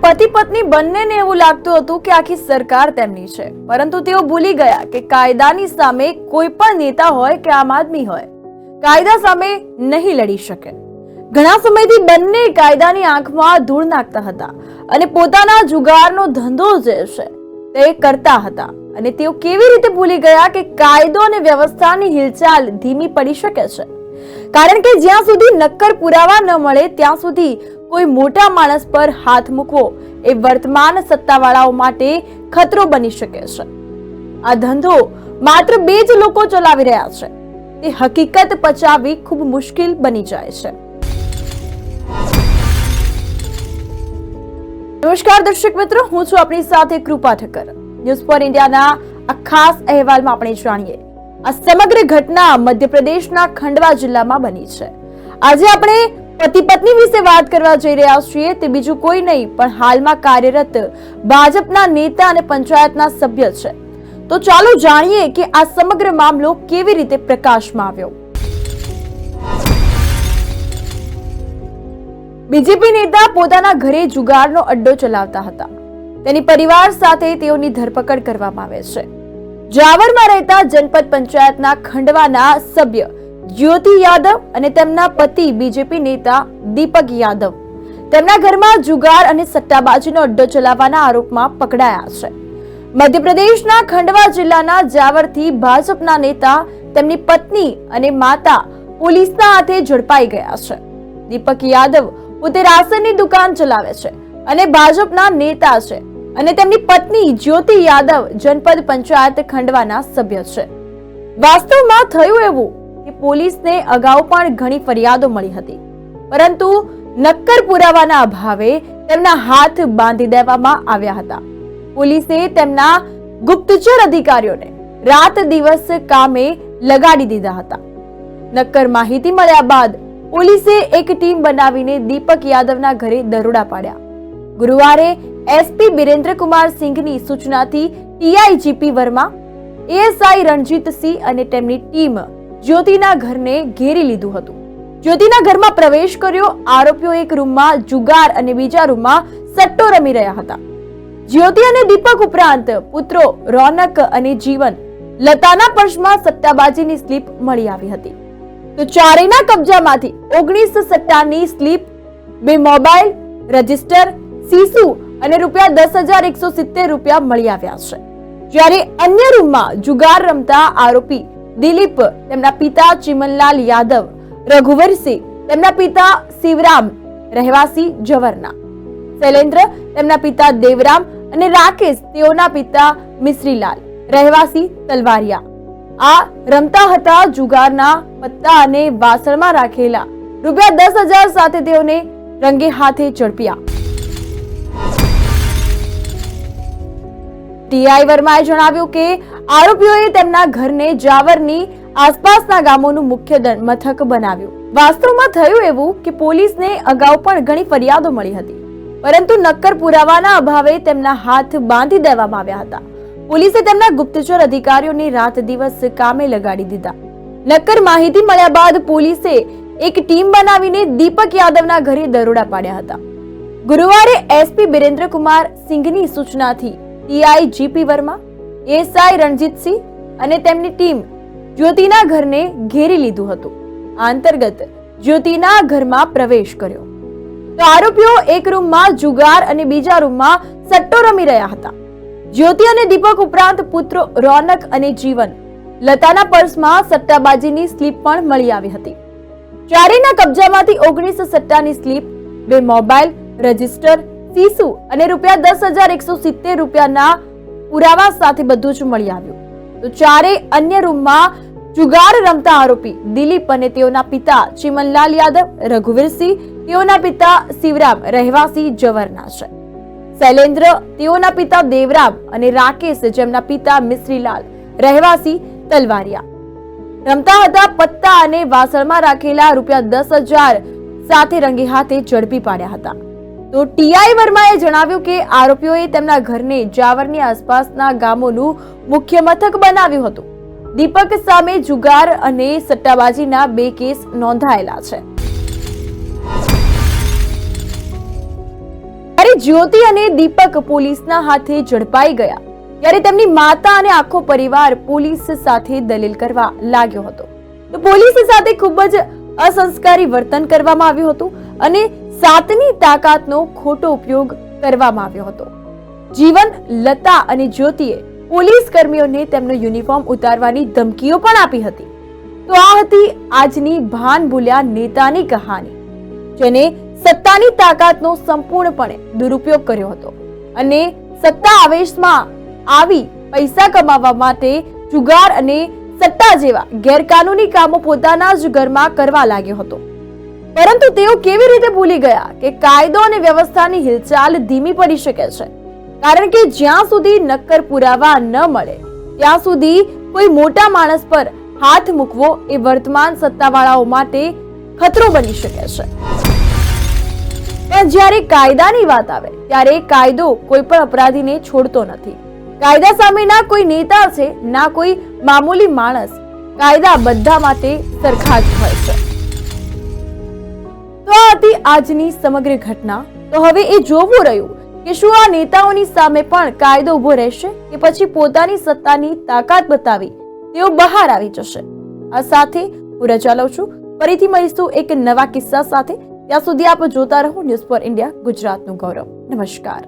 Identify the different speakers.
Speaker 1: પતિ પત્ની બંનેને એવું લાગતું હતું કે આખી સરકાર તેમની છે, પરંતુ તેઓ ભૂલી ગયા કે કાયદાની સામે કોઈ પણ નેતા હોય કે આમ આદમી હોય, કાયદા સામે નહીં લડી શકે. ઘણા સમયથી બંને કાયદાની આંખમાં ધૂળ નાખતા હતા અને પોતાના જુગારનો ધંધો જે છે તે કરતા હતા. અને તેઓ કેવી રીતે ભૂલી ગયા કે કાયદો અને વ્યવસ્થાની હિલચાલ ધીમી પડી શકે છે, કારણ કે જ્યાં સુધી નક્કર પુરાવા ન મળે ત્યાં સુધી કોઈ મોટા માણસ પર હાથ મૂકવો એ વર્તમાન સત્તાવાળાઓ માટે ખતરો બની શકે છે. આ ધંધો માત્ર બે જ લોકો ચલાવી રહ્યા છે, તે હકીકત પચાવવી ખૂબ મુશ્કેલ બની જાય છે. નમસ્કાર દર્શક મિત્રો, હું છું આપણી સાથે કૃપા ઠક્કર. ન્યૂઝ ફોર ઇન્ડિયાના આ ખાસ અહેવાલમાં આપણે જાણીએ આ સમગ્ર ઘટના મધ્યપ્રદેશના ખંડવા જિલ્લામાં બની છે. આજે આપણે પતિ પત્ની વિશે વાત કરવા જઈ રહ્યા છીએ. તે બીજું કોઈ નહીં પણ હાલમાં કાર્યરત ભાજપના નેતા અને પંચાયતના સભ્ય છે. તો ચાલો જાણીએ કે આ સમગ્ર મામલો કેવી રીતે પ્રકાશમાં આવ્યો. બીજેપી નેતા પોતાના ઘરે જુગારનો અડ્ડો ચલાવતા હતા. તેની પરિવાર સાથે તેઓની ધરપકડ કરવામાં આવે છે. જાવરમાં રહેતા જનપદ પંચાયતના ખંડવાના સભ્ય જ્યોતિ યાદવ અને તેમના પતિ બીજેપી નેતા દીપક યાદવ તેમના ઘરમાં જુગાર અને સટ્ટાબાજીનો અડ્ડો ચલાવવાના આરોપમાં પકડાયા છે. મધ્યપ્રદેશના ખંડવા જિલ્લાના જાવરથી ભાજપના નેતા, તેમની પત્ની અને માતા પોલીસના હાથે ઝડપાઈ ગયા છે. દીપક યાદવ પોતે રાશનની દુકાન ચલાવે છે અને ભાજપના નેતા છે, અને તેમની પત્ની જ્યોતિ યાદવ જનપદ પંચાયત ખંડવાના સભ્ય છે. વાસ્તવમાં થયું એવું કે પોલીસને અગાઉ પણ ઘણી ફરિયાદો મળી હતી, પરંતુ નક્કર પુરાવાના અભાવે તેમના હાથ બાંધી દેવામાં આવ્યા હતા. પોલીસે તેમના ગુપ્તચર અધિકારીઓને રાત દિવસ કામે લગાડી દીધા હતા. નક્કર માહિતી મળ્યા બાદ પોલીસે એક ટીમ બનાવીને દીપક યાદવના ઘરે દરોડા પાડ્યા. ગુરુવારે એસપી બિરેન્દ્ર કુમાર સિંઘની સૂચનાથી ટીઆઈજીપી વર્મા, એએસઆઈ રણજીતસિંહ અને તેમની ટીમ જ્યોતિના ઘરને ઘેરી લીધું હતું. જ્યોતિના ઘરમાં પ્રવેશ કર્યો. આરોપીઓ એક રૂમમાં જુગાર અને બીજા રૂમમાં સટ્ટો રમી રહ્યા હતા. જ્યોતિ અને દીપક ઉપરાંત પુત્રો રોનક અને જીવન, લતાના પર્સમાં સટ્ટાબાજીની સ્લીપ મળી આવી હતી. તો ચારેયના કબજામાંથી 19 સટ્ટાની સ્લીપ, 2 મોબાઈલ, રજિસ્ટર, સીસુ અને ₹10,170 મળી આવ્યા છે. જ્યારે અન્ય રૂમમાં જુગાર રમતા આરોપી દિલીપ, તેમના પિતા ચિમનલાલ યાદવ, રઘુવીરસિંહ, તેમના પિતા શિવરામ, રહેવાસી જવરના, શૈલેન્દ્ર, તેમના પિતા દેવરામ અને રાકેશ, તેઓના પિતા મિશ્રીલાલ, રહેવાસી તલવારિયા, આ રમતા હતા જુગારના પત્તા અને વાસણમાં રાખેલા ₹10,000 સાથે તેઓને રંગે હાથે ઝડપ્યા. ટીઆઈ વર્માએ જણાવ્યું કે આરોપીઓએ તેમના ઘરને જાવરની આસપાસના ગામોનું મુખ્ય મથક બનાવ્યું. વાસ્તવમાં થયું એવું કે પોલીસને અગાઉ પણ ઘણી ફરિયાદો મળી હતી, પરંતુ નક્કર પુરાવાના અભાવે તેમના હાથ બાંધી દેવામાં આવ્યા હતા. પોલીસે તેમના ગુપ્તચર અધિકારીઓને રાત દિવસ કામે લગાડી દીધા. નક્કર માહિતી મળ્યા બાદ પોલીસે એક ટીમ બનાવીને દીપક યાદવના ઘરે દરોડા પાડ્યા હતા. ગુરુવારે એસપી બિરેન્દ્ર કુમાર સિંઘની સૂચનાથી ટીઆઈજીપી વર્મા, એએસઆઈ રણજીતસિંહ અને તેમની ટીમ જ્યોતિના ઘરને ઘેરી લીધું હતું. આ અંતર્ગત જ્યોતિના ઘરમાં પ્રવેશ કર્યો તો આરોપીઓ એક રૂમમાં જુગાર અને બીજા રૂમમાં સટ્ટો રમી રહ્યા હતા. જ્યોતિ અને દીપક ઉપરાંત પુત્રો રોનક અને જીવન, લતાના પર્સમાં સટ્ટાબાજીની સ્લીપ પણ મળી આવી હતી. ચારેયના કબજામાંથી 19 સટ્ટાની સ્લીપ, 2 મોબાઈલ, રજિસ્ટર, સીસુ અને ₹10,170 ના પુરાવા સાથે બધું જ મળી આવ્યું. તો ચારેય અન્ય રૂમમાં જુગાર રમતા આરોપી દિલીપ અને તેઓના પિતા ચિમનલાલ યાદવ, રઘુવીરસિંહ, તેઓના પિતા શિવરામ, રહેવાસી જવરના છે, શૈલેન્દ્ર, તેઓના પિતા દેવરામ અને રાકેશ, જેમના પિતા મિશ્રીલાલ, રહેવાસી તલવારિયા, રમતા હતા પત્તા અને વાસણમાં રાખેલા ₹10,000 સાથે રંગે હાથે ઝડપી પાડ્યા હતા. તો ટીઆઈ વર્માએ જણાવ્યું કે આરોપીઓએ તેમના ઘરને જાવરની આસપાસના ગામોનું મુખ્ય મથક બનાવ્યું હતું. દીપક સામે જુગાર અને સટ્ટાબાજીના 2 કેસ નોંધાયેલા છે. જ્યોતિ અને દીપક પોલીસના હાથે ઝડપાઈ ગયા ત્યારે તેમની માતા અને આખો પરિવાર પોલીસ સાથે દલીલ કરવા લાગ્યો હતો. તો પોલીસ સાથે ખૂબ જ અસંસ્કારી વર્તન કરવામાં આવ્યું હતું અને સાતની તાકાતનો ખોટો ઉપયોગ કરવામાં આવ્યો હતો. જીવન, લતા અને જ્યોતિએ પોલીસ કર્મીઓને તેમનો યુનિફોર્મ ઉતારવાની ધમકીઓ પણ આપી હતી. તો આ હતી આજની ભાન ભૂલ્યા નેતાની કહાની, જેને સત્તાની તાકાતનો સંપૂર્ણપણે દુરુપયોગ કર્યો હતો અને સત્તા આવેશમાં આવી પૈસા કમાવા માટે જુગાર અને સટ્ટા જેવા ગેરકાનૂની કામો પોતાના જ ઘરમાં કરવા લાગ્યો હતો. પરંતુ તેઓ કેવી રીતે ભૂલી ગયા કે કાયદો અને વ્યવસ્થાની હિલચાલ ધીમી પડી શકે છે, કારણ કે જ્યાં સુધી નક્કર પુરાવા ન મળે ત્યાં સુધી કોઈ મોટા માણસ પર હાથ મૂકવો એ વર્તમાન સત્તાવાળાઓ માટે ખતરો બની શકે છે. પણ જ્યારે કાયદાની વાત આવે ત્યારે કાયદો કોઈ પણ અપરાધીને છોડતો નથી. કાયદા સામે ના કોઈ નેતા છે, ના કોઈ મામૂલી માણસ. કાયદા બધા માટે સરખા જ હોય છે. તો આ હતી આજની સમગ્ર ઘટના. તો હવે એ જોવું રહ્યું કે શું આ નેતાઓની સામે પણ કાયદો ઉભો રહેશે કે પછી પોતાની સત્તાની તાકાત બતાવી તેઓ બહાર આવી જશે. આ સાથે હું રજા લઉં છું. ફરીથી મળીશું એક નવા કિસ્સા સાથે. ત્યાં સુધી આપ જોતા રહો ન્યૂઝ ફોર ઇન્ડિયા, ગુજરાતનું ગૌરવ. નમસ્કાર.